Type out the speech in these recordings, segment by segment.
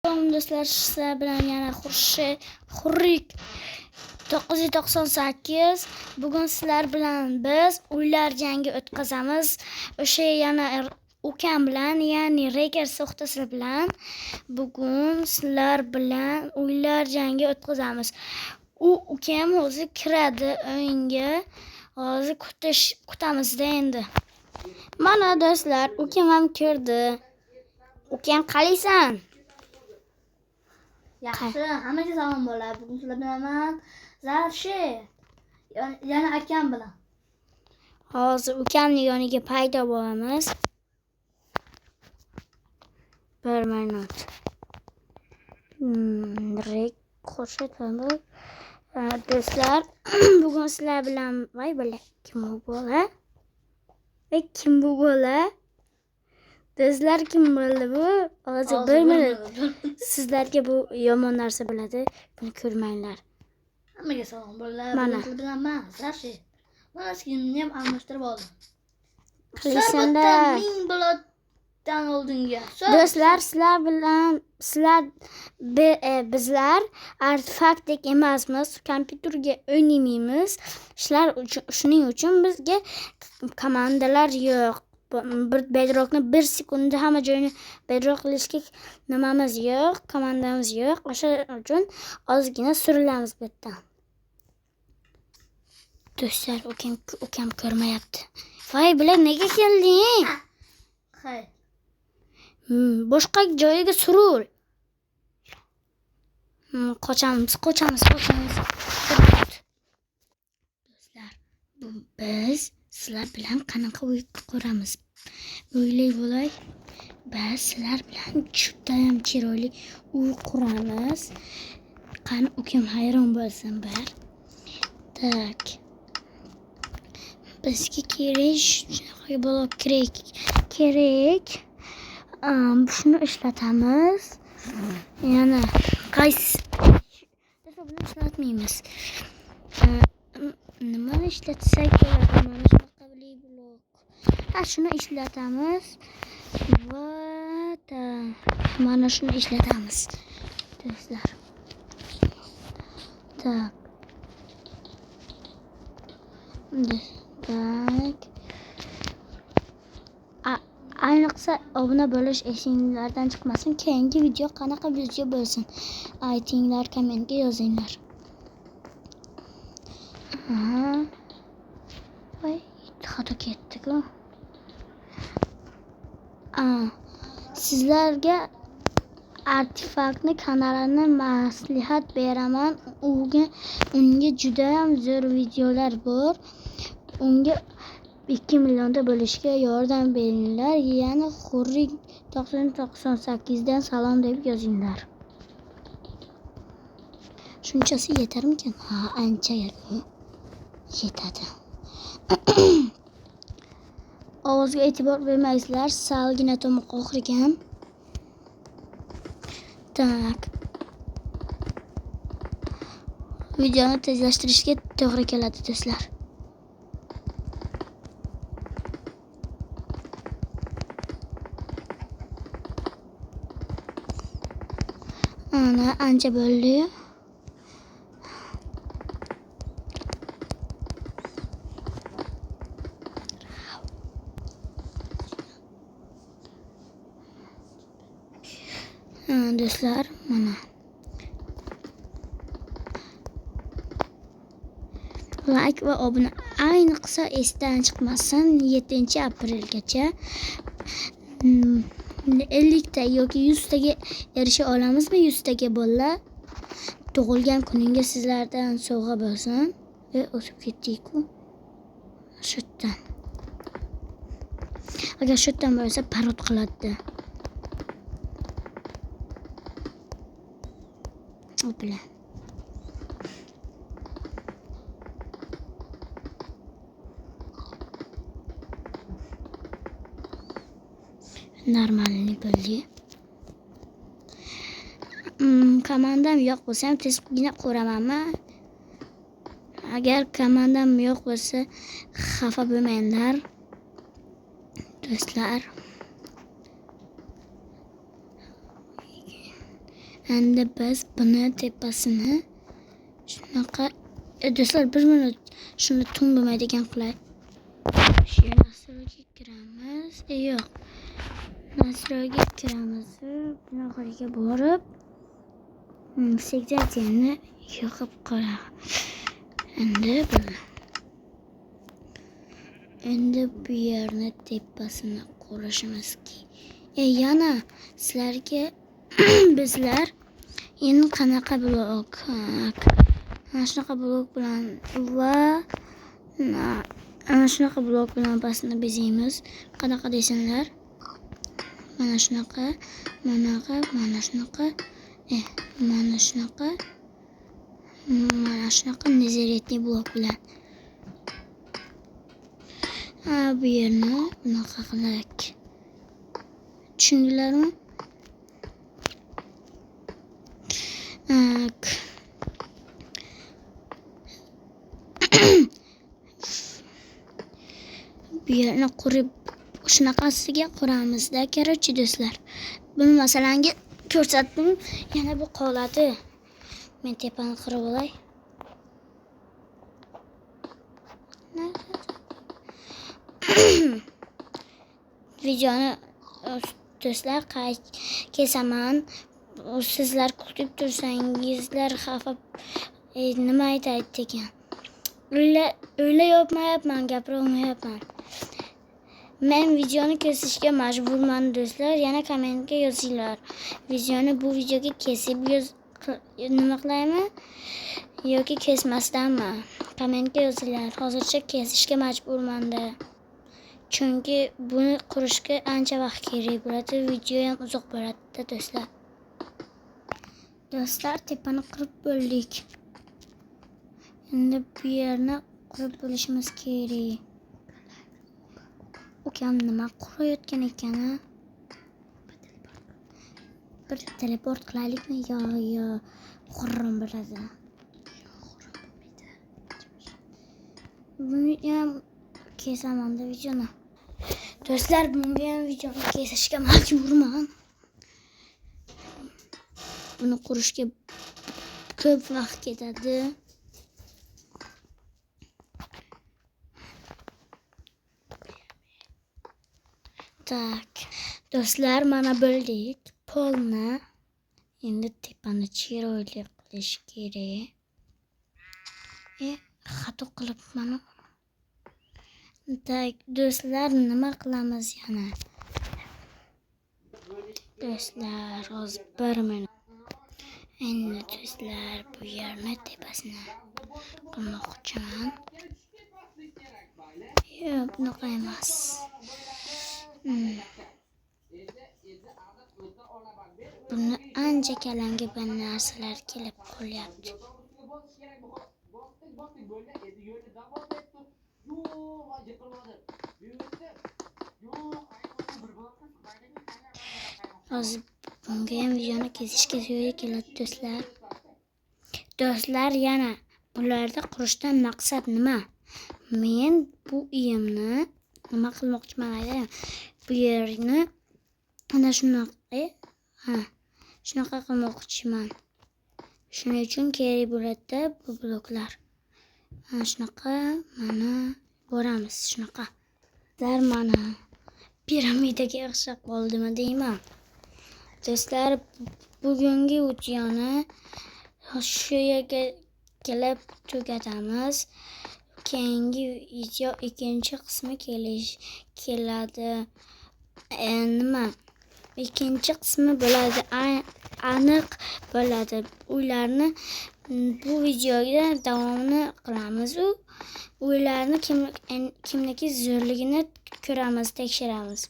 Do'stlar, sizlar bilan yana Xurrik 998. Bugun sizlar bilan biz uylar jangi o'tkazamiz. O'sha yana ukam bilan, ya'ni Reker so'xtasi bilan bugun sizlar bilan uylar jangi o'tkazamiz. Ukam o'zi kiradi o'yinga. Hozir kutamiz-da endi. Mana do'stlar, ukam ham kirdi. Ukam qalaysan? Yaxshi, hammaga salom bo'ladi. Bugun sizlar bilan Zarshi, yana akam bilan. Hozir ukamning yoniga paydo bo'lamiz. 1 minut. Qo'shitamiz. Do'stlar, bugun sizlar bilan kim bu bola? Kim bu bola? Do'stlar, kim bo'ldi bu? Hozir 1 minut. Sizlarga bu yomon narsa bo'ladi. Buni ko'rmanglar. Hammaga salom bo'ladi. Bugun sizlar bilan Zarshi. Mana skinimni ham almashtirib oldim. Qilisanda ming bo'lotdan oldinga. Do'stlar, bizlar artefaktdek emasmiz, kompyuterga o'ynaymiz. Shuning uchun bizga komandalar yo'q. Bedrockni 1 sekundda hamma joyni bedrock qilishga nimamiz yo'q, komandamiz yo'q. O'sha uchun ozgina surilamiz bu yerdan. Do'stlar, ukam ko'rmayapti. Voy, bular nega kelding? Hay. Boshqa joyga surul. Qochamiz. Do'stlar, biz sizlar bilan qanaqa uy quramiz? O'ylay bo'lay. Biz sizlar bilan judayam chiroyli uy quramiz. Qani ukam hayron bo'lsin bir. Tak. Bizga kerak blok kerak. Shuni ishlatamiz. Yana qaysi? Buni ishlatmaymiz. Nimani ishlatsak bo'ladi? Mana shunaqa blok. Shuni ishlatamiz. Va mana shuni ishlatamiz. Do'stlar. Tak. Tak. Ayniqsa obuna bo'lish esingizlardan chiqmasin. Keyingi video qanaqa video bo'lsin? Aytinglar, kommentga yozinglar. Voy, xato ketdi-ku. Sizlarga artefaktni kanalini maslahat beraman. Unga juda ham zo'r videolar bor. Unga 2 millionda bo'lishga yordam beringlar. Yana Xurrik 998 dan salom deb yozinglar. Shunchasi yetarmikan? Ancha yetadi. Ovozga e'tibor bermaysizlar, salgina tomoq og'rigan. Tak. Videoni tezlashtirishga to'g'ri keladi, do'stlar. Ana ancha bo'ldi. Do'stlar, mana like va obuna ayniqsa esdan chiqmasin. 7-aprelgacha 50 ta yoki 100 taga erisha olamizmi? 100 taga bolalar. Tug'ilgan kuninga sizlardan sovg'a bo'lsin. O'sib ketdik-ku. Shutdan. Agar shutdan bo'lsa parod qiladi. Bilan normalni bo'ldi. Komandam yo'q bo'lsa ham tezgina quramanmi? Agar komandam yo'q bo'lsa xafa bo'lmanglar. Do'stlar, Endi biz buni tepasini shunaqa do'stlar, bir minut shuni tung bo'lmaydigan qilay. Shu nastroyga kiramiz. Yo'q. Nastroyga kiramiz. Bunaqa borib, sekretariatni yoqib qo'yamiz. Endi bu yerni tepasini qurishimiz kerak. Yana sizlarga bizlar endi qanaqa blok? Mana shunaqa blok bilan va ana shunaqa blok bilan basni bezaymiz. Qanaqa desinlar? Mana shunaqa, mana shunaqa, mana shunaqa nezaretli blok bilan. Bu yerni bunaqa qilak. Tushundinglarmi? Bu yerni qurib shunaqasiga quramizda, kerakchi do'stlar. Buni masalan ko'rsatdim, yana bu qoladi. Men tepani qirib olay. Videoni do'stlar kesaman. Sizlar kutib tursangizlar xafa nima aytaydi ekan. O'ylayapman, gapirolmayapman. Men videoni kesishga majburman do'stlar. Yana kommentga yozinglar. Bu videoga kesib nima qilaymi yoki kesmasdanmi? Kommentga yozinglar. Hozircha kesishga majburman-da. Chunki buni qurishga ancha vaqt kerak bo'ladi. Video ham uzoq bo'ladi do'stlar. Do'stlar, tepani qirib bo'ldik. Endi bu yerni qurib bo'lishimiz kerak. Ukam nima qurayotgan ekan? Bir teleport qilaylikmi yo xurrim bo'ladi. Buni ham kesaman-da videoni. Do'stlar, bunga ham videoni kesishga majburman. Buni qurishga ko'p vaqt ketadi. Tak, do'stlar, mana bo'ldik. Polni endi tepani chiroyli qilish kerak. Xato qilibman. Tak, do'stlar, nima qilamiz yana? Do'stlar, hozir 1 minut. Endi do'stlar, bu yerni tepasini qilmoqchiman. Yo'q, bunaqa emas. Buni ancha kalangi bir narsalar kelib qolyapti. Hozir bunga ham videoni kesishga to'g'ri keladi do'stlar. Do'stlar, yana bularda qurishdan maqsad nima? Men bu uyimni nima qilmoqchiman aytaymi? Bu yerni ana shunaqa qilmoqchiman. Shuning uchun kerak bo'ladi bu bloklar. Mana shunaqa, mana boramiz shunaqa. Mana piramidaga o'xshab qoldimi deyman. Do'stlar, bugungi videoni shu yerga kelib tugatamiz. Keyingi video ikkinchi qismi keladi. Ikkinchi qismi bo'ladi, aniq bo'ladi. Ularni bu videoga davomini qilamiz. Uylarni kimniki zo'rligini ko'ramiz, tekshiramiz.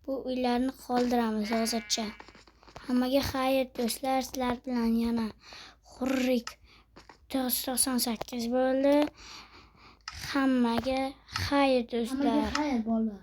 Bu uylarni qoldiramiz hozircha. Hammaga xayr do'stlar, sizlar bilan yana Xurrik 98 bo'ldi. Hammaga xayr do'stlar. Hammaga xayr bola.